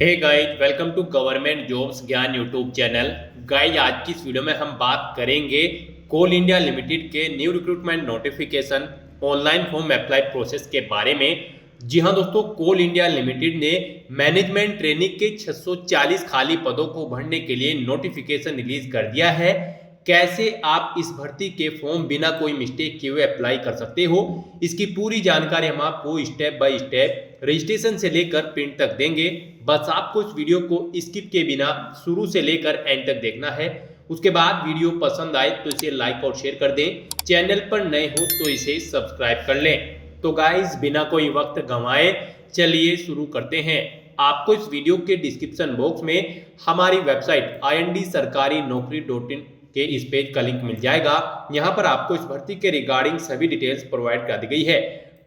Hey guys, welcome to government jobs Gyan YouTube channel. Guys, आज की इस वीडियो में हम बात करेंगे कोल इंडिया लिमिटेड के new recruitment notification online form apply process के बारे में। जी हाँ दोस्तों, कोल इंडिया लिमिटेड ने मैनेजमेंट ट्रेनिंग के 640 खाली पदों को भरने के लिए नोटिफिकेशन रिलीज कर दिया है। कैसे आप इस भर्ती के फॉर्म बिना कोई मिस्टेक किए हुए अप्लाई कर सकते हो, इसकी पूरी जानकारी हम आपको स्टेप बाय स्टेप रजिस्ट्रेशन से लेकर प्रिंट तक देंगे। बस आपको इस वीडियो को स्किप के बिना शुरू से लेकर एंड तक देखना है। उसके बाद वीडियो पसंद आए तो इसे लाइक और शेयर कर दें। चैनल पर नए हो तो इसे सब्सक्राइब कर लें। तो गाइस, बिना कोई वक्त गंवाए चलिए शुरू करते हैं। आपको इस वीडियो के डिस्क्रिप्शन बॉक्स में हमारी वेबसाइट IND-sarkari-naukri.in के इस पेज का लिंक मिल जाएगा। यहाँ पर आपको इस भर्ती के रिगार्डिंग सभी डिटेल्स प्रोवाइड कर दी गई है।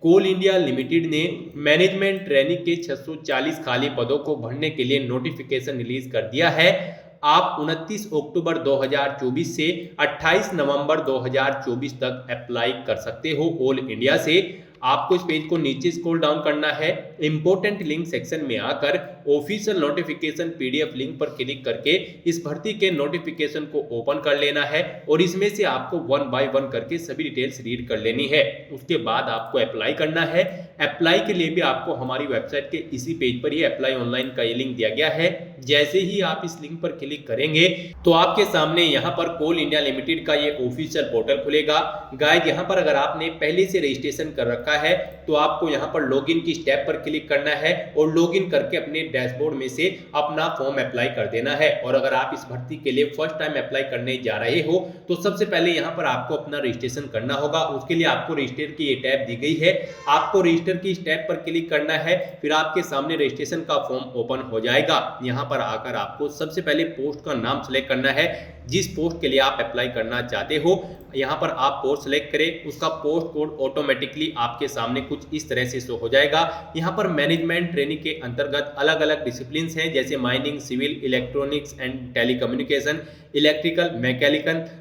कोल इंडिया लिमिटेड ने मैनेजमेंट ट्रेनिंग के 640 खाली पदों को भरने के लिए नोटिफिकेशन रिलीज कर दिया है। आप 29 अक्टूबर 2024 से 28 नवंबर 2024 तक अप्लाई कर सकते हो ऑल इंडिया से। आपको इस पेज को नीचे स्क्रॉल डाउन करना है। इंपॉर्टेंट लिंक सेक्शन में आकर ऑफिशियल नोटिफिकेशन PDF लिंक पर क्लिक करके इस भर्ती के नोटिफिकेशन को ओपन कर लेना है और इसमें से आपको 1 बाय 1 करके सभी डिटेल्स रीड कर लेनी है। उसके बाद आपको अप्लाई करना है। अप्लाई के लिए भी आपको हमारी वेबसाइट के इसी पेज पर ही अप्लाई ऑनलाइन का ये लिंक दिया गया है। जैसे ही आप इस लिंक पर क्लिक करेंगे तो आपके सामने यहाँ पर कोल इंडिया लिमिटेड का ये ऑफिशियल पोर्टल खुलेगा। गाइस, यहाँ पर अगर आपने पहले से रजिस्ट्रेशन कर रखा है तो आपको यहाँ पर लॉगिन की स्टेप पर क्लिक करना है और लॉगिन करके अपने डैशबोर्ड में से अपना फॉर्म अप्लाई कर देना है। और अगर आप इस भर्ती के लिए फर्स्ट टाइम अप्लाई करने जा रहे हो तो सबसे पहले यहाँ पर आपको अपना रजिस्ट्रेशन करना होगा। उसके लिए आपको रजिस्टर की ये टैब दी गई है। आपको रजिस्टर की स्टेप पर क्लिक करना है। फिर आपके सामने रजिस्ट्रेशन का फॉर्म ओपन हो जाएगा। यहाँ पर आकर आपको सबसे पहले पोस्ट का नाम सेलेक्ट करना है, जिस पोस्ट के लिए आप अप्लाई करना चाहते हो। यहाँ पर आप पोस्ट सेलेक्ट करें, उसका पोस्ट कोड ऑटोमेटिकली आपके सामने कुछ इस तरह से शो हो जाएगा। यहाँ पर मैनेजमेंट ट्रेनिंग के अंतर्गत अलग अलग डिसिप्लिन हैं, जैसे mining, civil, electronics and telecommunication, electrical,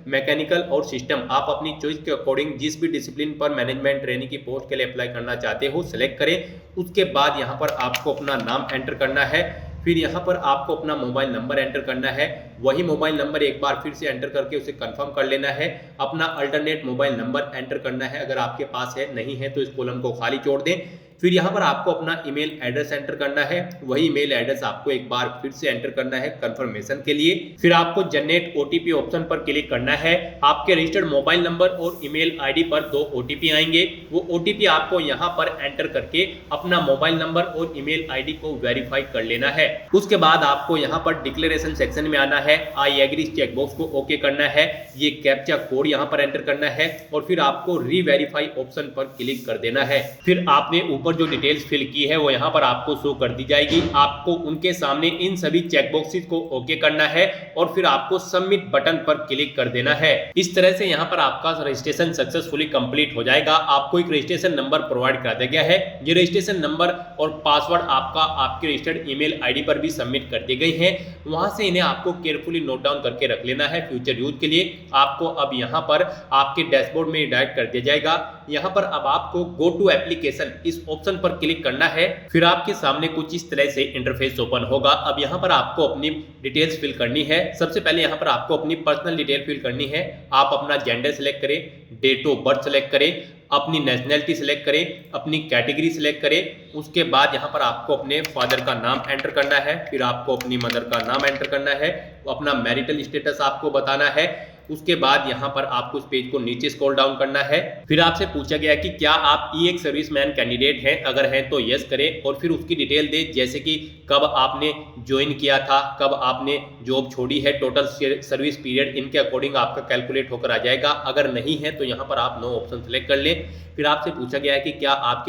mechanical और सिस्टम। आप अपनी चॉइस के अकॉर्डिंग जिस भी डिसिप्लिन पर मैनेजमेंट ट्रेनिंग की पोस्ट के लिए अप्लाई करना चाहते हो सेलेक्ट करें। उसके बाद यहाँ पर आपको अपना नाम एंटर करना है। फिर यहाँ पर आपको अपना मोबाइल नंबर एंटर करना है। वही मोबाइल नंबर एक बार फिर से एंटर करके उसे कंफर्म कर लेना है। अपना अल्टरनेट मोबाइल नंबर एंटर करना है, अगर आपके पास है, नहीं है तो इस कॉलम को खाली छोड़ दें। फिर यहाँ पर आपको अपना ईमेल एड्रेस एंटर करना है। वही ईमेल एड्रेस आपको एक बार फिर से एंटर करना है कंफर्मेशन के लिए। फिर आपको जनरेट OTP ऑप्शन पर क्लिक करना है। आपके रजिस्टर्ड मोबाइल नंबर और ईमेल ID पर 2 OTP आएंगे। वो OTP आपको यहाँ पर एंटर करके अपना मोबाइल नंबर और ईमेल ID को वेरीफाई कर लेना है। उसके बाद आपको यहाँ पर डिक्लेरेशन सेक्शन में आना है। आई एग्री चेकबॉक्स को ओके करना है। ये कैप्चा कोड यहाँ पर एंटर करना है और फिर आपको रीवेरीफाई ऑप्शन पर क्लिक कर देना है। फिर आपने ऊपर जो डिटेल्स फिल की है वो यहाँ पर आपको शो कर दी जाएगी। आपको उनके सामने इन सभी चेकबॉक्सेस को ओके करना है और फिर आपको सबमिट बटन पर क्लिक कर देना है। इस तरह से यहाँ पर आपका रजिस्ट्रेशन सक्सेसफुली कंप्लीट हो जाएगा। आपको एक रजिस्ट्रेशन नंबर प्रोवाइड कर दिया गया है। ये रजिस्ट्रेशन नंबर और पासवर्ड आपका आपके रजिस्टर्ड ईमेल ID पर भी सबमिट कर दी गई है। वहां से इन्हें आपको केयरफुली नोट डाउन करके रख लेना है फ्यूचर यूज के लिए। आपको अब यहाँ पर आपके डैशबोर्ड में डायरेक्ट कर दिया जाएगा। यहाँ पर अब आपको गो टू एप्लीकेशन इस ऑप्शन पर क्लिक करना है। फिर आपके सामने कुछ इस तरह से इंटरफेस ओपन होगा। अब यहाँ पर आपको अपनी डिटेल्स फिल करनी है। सबसे पहले यहाँ पर आपको अपनी पर्सनल डिटेल फिल करनी है। आप अपना जेंडर सेलेक्ट करें, डेट ऑफ बर्थ सेलेक्ट करें, अपनी नेशनैलिटी सेलेक्ट करें, अपनी कैटेगरी सेलेक्ट करें। उसके बाद यहाँ पर आपको अपने फादर का नाम एंटर करना है। फिर आपको अपनी मदर का नाम एंटर करना है। अपना मैरिटल स्टेटस आपको बताना है। उसके बाद यहाँ पर आपको इस पेज को नीचे स्क्रॉल डाउन करना है। फिर आपसे पूछा गया कि क्या आप EX सर्विसमैन कैंडिडेट हैं, अगर हैं तो यस करें और फिर उसकी डिटेल दें, जैसे कि कब आपने ज्वाइन किया था, कब आपने जॉब छोड़ी है, टोटल सर्विस पीरियड, इनके अकॉर्डिंग आपका कैलकुलेट होकर आ जाएगा। अगर नहीं है तो यहाँ पर आप नो ऑप्शन सेलेक्ट कर लें। फिर आपसे पूछा गया है कि क्या आप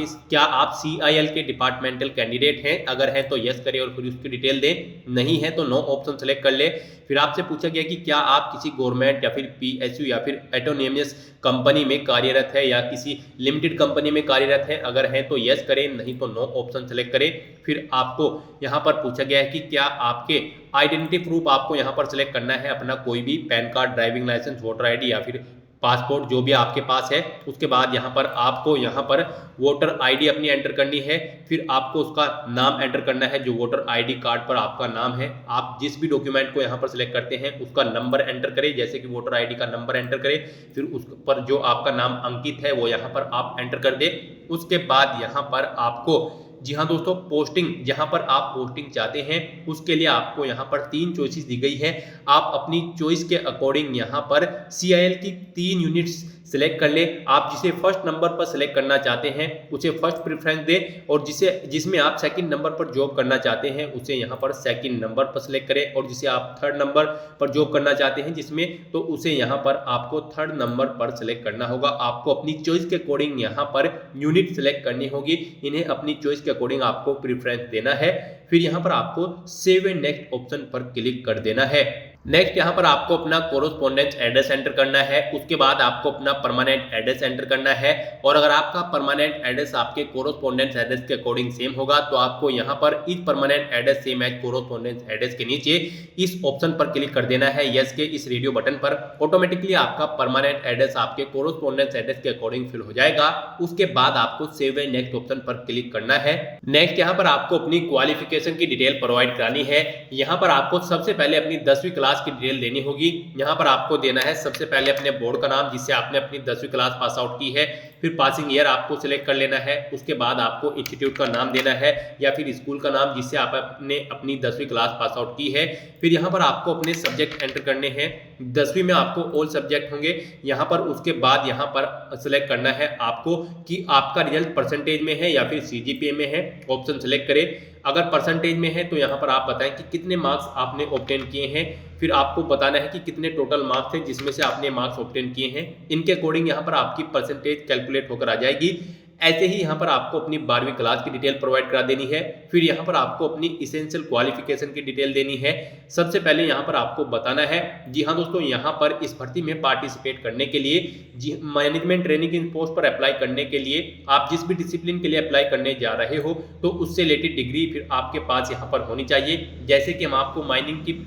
CIL के डिपार्टमेंटल कैंडिडेट हैं, अगर हैं तो यस करें और फिर उसकी डिटेल दें, नहीं है तो नो ऑप्शन सेलेक्ट कर ले। फिर आपसे पूछा गया कि क्या आप किसी गवर्नमेंट या फिर PSU या फिर ऑटोनोमस कंपनी में कार्यरत है या किसी लिमिटेड कंपनी में कार्यरत है, अगर हैं तो यस करें, नहीं तो नो ऑप्शन सेलेक्ट करें। फिर आपको यहाँ पर पूछा गया है कि क्या आपके आइडेंटिटी प्रूफ आपको यहाँ पर सेलेक्ट करना है अपना कोई भी PAN card, driving licence, voter ID या फिर पासपोर्ट जो भी आपके पास है। उसके बाद यहाँ पर आपको यहाँ पर वोटर आईडी अपनी एंटर करनी है, फिर आपको उसका नाम एंटर करना है जो वोटर आईडी कार्ड पर आपका नाम है। आप जिस भी डॉक्यूमेंट को यहाँ पर सिलेक्ट करते हैं उसका नंबर एंटर करें, जैसे कि वोटर आईडी का नंबर एंटर करें, फिर उस पर जो आपका नाम अंकित है वो यहाँ पर आप एंटर कर दें। उसके बाद यहाँ पर आपको, जी हाँ दोस्तों, पोस्टिंग, जहां पर आप पोस्टिंग चाहते हैं उसके लिए आपको यहां पर 3 चॉइसेस दी गई है। आप अपनी चॉइस के अकॉर्डिंग यहां पर CIL की 3 यूनिट्स सिलेक्ट कर ले। आप जिसे फर्स्ट नंबर पर सिलेक्ट करना चाहते हैं उसे फर्स्ट प्रेफरेंस दें, और जिसमें आप सेकंड नंबर पर जॉब करना चाहते हैं उसे यहां पर सेकंड नंबर पर सिलेक्ट करें, और जिसे आप थर्ड नंबर पर जॉब करना चाहते हैं जिसमें, तो उसे यहां पर आपको थर्ड नंबर पर सिलेक्ट करना होगा। आपको अपनी चॉइस के अकॉर्डिंग यहां पर यूनिट सिलेक्ट करनी होगी, इन्हें अपनी चॉइस के अकॉर्डिंग आपको प्रेफरेंस देना है। फिर यहां पर आपको सेव एंड नेक्स्ट ऑप्शन पर क्लिक कर देना है। नेक्स्ट यहाँ पर आपको अपना कोरोस्पोंडेंस एड्रेस एंटर करना है, उसके बाद आपको अपना परमानेंट एड्रेस एंटर करना है, और अगर आपका परमानेंट एड्रेस आपके कोरोस्पोंडेंस एड्रेस के अकॉर्डिंग सेम होगा तो आपको यहाँ पर इस permanent address same as correspondence address के नीचे इस ऑप्शन पर क्लिक कर देना है, यस के इस रेडियो बटन पर। ऑटोमेटिकली आपका परमानेंट एड्रेस आपके कोरोस्पोंडेंस एड्रेस के अकॉर्डिंग फिल हो जाएगा। उसके बाद आपको सेव एंड नेक्स्ट ऑप्शन पर क्लिक करना है। नेक्स्ट यहाँ पर आपको अपनी क्वालिफिकेशन की डिटेल प्रोवाइड करानी है। यहाँ पर आपको सबसे पहले अपनी 10वीं क्लास की डिटेल देनी होगी। यहाँ पर आपको देना है सबसे पहले अपने बोर्ड का नाम जिससे आपने अपनी 10वीं क्लास पास आउट की है, फिर पासिंग ईयर आपको सिलेक्ट कर लेना है। उसके बाद आपको इंस्टीट्यूट का नाम देना है या फिर स्कूल का नाम जिससे आपने अपनी 10वीं क्लास पास आउट की है। फिर यहाँ पर आपको अपने सब्जेक्ट एंटर करने हैं। 10वीं में आपको ऑल सब्जेक्ट होंगे यहाँ पर। उसके बाद यहाँ पर सिलेक्ट करना है आपको कि आपका रिजल्ट परसेंटेज में है या फिर CGPA में है। ऑप्शन सिलेक्ट करें। अगर परसेंटेज में है तो यहाँ पर आप बताएं कि कितने मार्क्स आपने ऑब्टेन किए हैं। फिर आपको बताना है कि कितने टोटल मार्क्स हैं जिसमें से आपने मार्क्स ऑब्टेन किए हैं। इनके अकॉर्डिंग यहाँ पर आपकी परसेंटेज कैलकुलेट होकर आ जाएगी। ऐसे ही यहाँ पर आपको अपनी 12वीं क्लास की डिटेल प्रोवाइड करा देनी है। फिर यहाँ पर आपको अपनी इसेंशियल क्वालिफिकेशन की डिटेल देनी है। सबसे पहले यहाँ पर आपको बताना है, जी हाँ दोस्तों, यहाँ पर इस भर्ती में पार्टिसिपेट करने के लिए, जी मैनेजमेंट ट्रेनिंग इन पोस्ट पर अप्लाई करने के लिए आप जिस भी डिसिप्लिन के लिए अप्लाई करने जा रहे हो तो उससे रिलेटेड डिग्री फिर आपके पास यहाँ पर होनी चाहिए। जैसे कि हम आपको माइनिंग की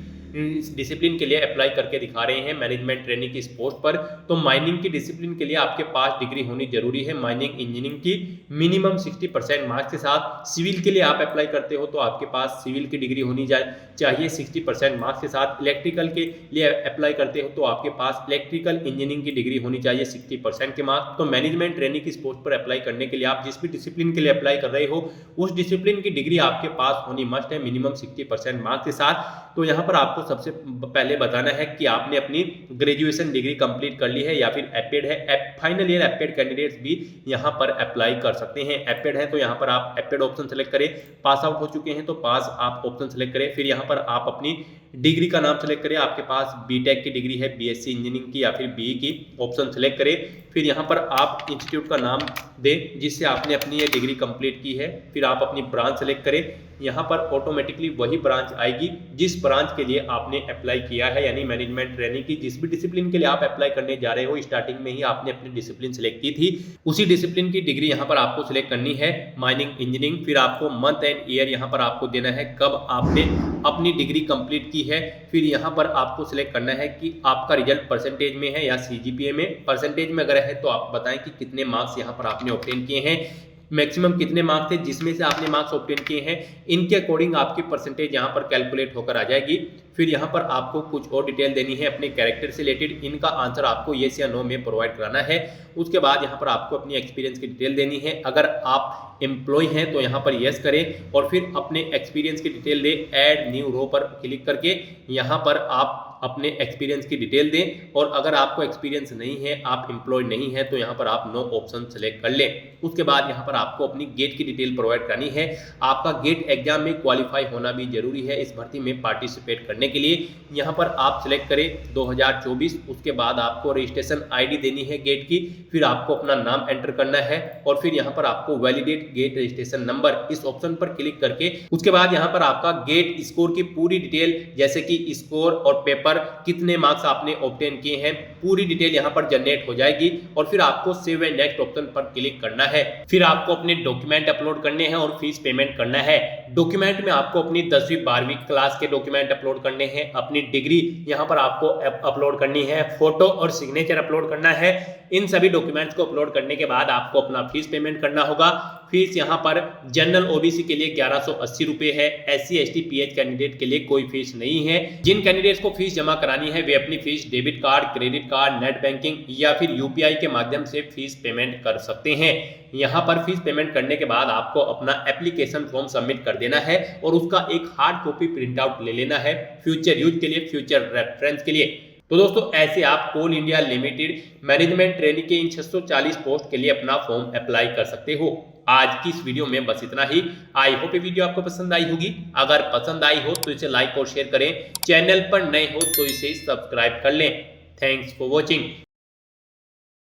डिसिप्लिन के लिए अप्लाई करके दिखा रहे हैं मैनेजमेंट ट्रेनिंग की इस पोस्ट पर, तो माइनिंग की डिसिप्लिन के लिए आपके पास डिग्री होनी जरूरी है माइनिंग इंजीनियरिंग की मिनिमम 60% मार्क्स के साथ। सिविल के लिए आप अप्लाई करते हो तो आपके पास सिविल की डिग्री होनी चाहिए 60% मार्क्स के साथ। इलेक्ट्रिकल के लिए अप्लाई करते हो तो आपके पास इलेक्ट्रिकल इंजीनियरिंग की डिग्री होनी चाहिए 60% के मार्क्स। तो मैनेजमेंट ट्रेनिंग की इस पोस्ट पर अप्लाई करने के लिए आप जिस भी डिसिप्लिन के लिए अप्लाई कर रहे हो उस डिसिप्लिन की डिग्री आपके पास होनी मस्ट है मिनिमम 60% मार्क्स के साथ। तो यहाँ पर आपको सबसे पहले बताना है कि आपने अपनी ग्रेजुएशन डिग्री कंप्लीट कर ली है या फिर एपेड है। फाइनल ईयर एपेड कैंडिडेट्स भी यहाँ पर अप्लाई कर सकते हैं। एपेड है तो यहाँ पर आप एपेड ऑप्शन सेलेक्ट करें। पास आउट हो चुके हैं तो पास आप ऑप्शन सेलेक्ट करें। फिर यहाँ पर आप अपनी डिग्री का नाम सेलेक्ट करें। आपके पास बीटेक की डिग्री है, BSc इंजीनियरिंग की या फिर BE की, ऑप्शन सेलेक्ट करें। फिर यहाँ पर आप इंस्टीट्यूट का नाम दें जिससे आपने अपनी ये डिग्री कंप्लीट की है। फिर आप अपनी ब्रांच सेलेक्ट करें। यहाँ पर ऑटोमेटिकली वही ब्रांच आएगी जिस ब्रांच के लिए आपने अप्लाई किया है, यानी मैनेजमेंट ट्रेनिंग की जिस भी डिसिप्लिन के लिए आप अप्लाई करने जा रहे हो स्टार्टिंग में ही आपने अपनी डिसिप्लिन सेलेक्ट की थी, उसी डिसिप्लिन की डिग्री यहाँ पर आपको सिलेक्ट करनी है माइनिंग इंजीनियरिंग। फिर आपको मंथ एंड ईयर यहाँ पर आपको देना है कब आपने अपनी डिग्री कंप्लीट की है। फिर यहाँ पर आपको सिलेक्ट करना है कि आपका रिजल्ट परसेंटेज में है या CGPA में। परसेंटेज में अगर है तो आप बताएं कि कितने मार्क्स यहाँ पर आपने ऑब्टेन किए हैं, मैक्सिमम कितने मार्क्स थे जिसमें से आपने मार्क्स ऑब्टेन किए हैं। इनके अकॉर्डिंग आपकी परसेंटेज यहाँ पर कैलकुलेट होकर आ जाएगी। फिर यहाँ पर आपको कुछ और डिटेल देनी है अपने कैरेक्टर से रिलेटेड। इनका आंसर आपको येस या नो में प्रोवाइड कराना है। उसके बाद यहाँ पर आपको अपनी एक्सपीरियंस की डिटेल देनी है। अगर आप एम्प्लॉय हैं तो यहाँ पर येस करें और फिर अपने एक्सपीरियंस की डिटेल दें। ऐड न्यू रो पर क्लिक करके यहाँ पर आप अपने एक्सपीरियंस की डिटेल दें। और अगर आपको एक्सपीरियंस नहीं है, आप एम्प्लॉय नहीं है, तो यहाँ पर आप नो ऑप्शन सेलेक्ट कर लें। उसके बाद यहाँ पर आपको अपनी गेट की डिटेल प्रोवाइड करनी है। आपका गेट एग्जाम में क्वालिफाई होना भी जरूरी है इस भर्ती में पार्टिसिपेट करने के लिए। यहाँ पर आप सिलेक्ट करें 2024। उसके बाद आपको रजिस्ट्रेशन ID देनी है गेट की। फिर आपको अपना नाम एंटर करना है और फिर यहाँ पर आपको वैलिडेट गेट रजिस्ट्रेशन नंबर इस ऑप्शन पर क्लिक करके उसके बाद यहाँ पर आपका गेट स्कोर की पूरी डिटेल जैसे कि स्कोर और पेपर पर कितने मार्क्स आपने ऑब्टेन किए हैं, पूरी डिटेल यहाँ पर जनरेट हो जाएगी और फिर आपको सेव एंड नेक्स्ट ऑप्शन पर क्लिक करना है। फिर आपको अपने डॉक्यूमेंट अपलोड करने हैं और फीस पेमेंट करना है। डॉक्यूमेंट में आपको अपनी 10वीं 12वीं क्लास के डॉक्यूमेंट अपलोड करने हैं, अपनी डिग्री यहाँ पर आपको अपलोड करनी है, फोटो और सिग्नेचर अपलोड करना है। इन सभी डॉक्यूमेंट्स को अपलोड करने के बाद आपको अपना फीस पेमेंट करना होगा। फीस यहाँ पर जनरल ओबीसी के लिए 1180 रुपए है, SC ST PH कैंडिडेट के लिए कोई फीस नहीं है। जिन कैंडिडेट्स को फीस जमा करानी है वे अपनी fees debit card, credit card, net banking या फिर UPI के माध्यम से फीस पेमेंट कर सकते हैं। यहाँ पर फीस पेमेंट करने के बाद आपको अपना एप्लीकेशन फॉर्म सबमिट कर देना है और उसका एक हार्ड कॉपी प्रिंट आउट ले लेना है फ्यूचर यूज के लिए, फ्यूचर रेफरेंस के लिए। तो दोस्तों ऐसे आप कोल इंडिया लिमिटेड मैनेजमेंट ट्रेनिंग के इन 640 पोस्ट के लिए अपना फॉर्म अप्लाई कर सकते हो। आज की इस वीडियो में बस इतना ही। आई होप ये वीडियो आपको पसंद आई होगी। अगर पसंद आई हो तो इसे लाइक और शेयर करें, चैनल पर नए हो तो इसे सब्सक्राइब कर लें। Thanks for watching.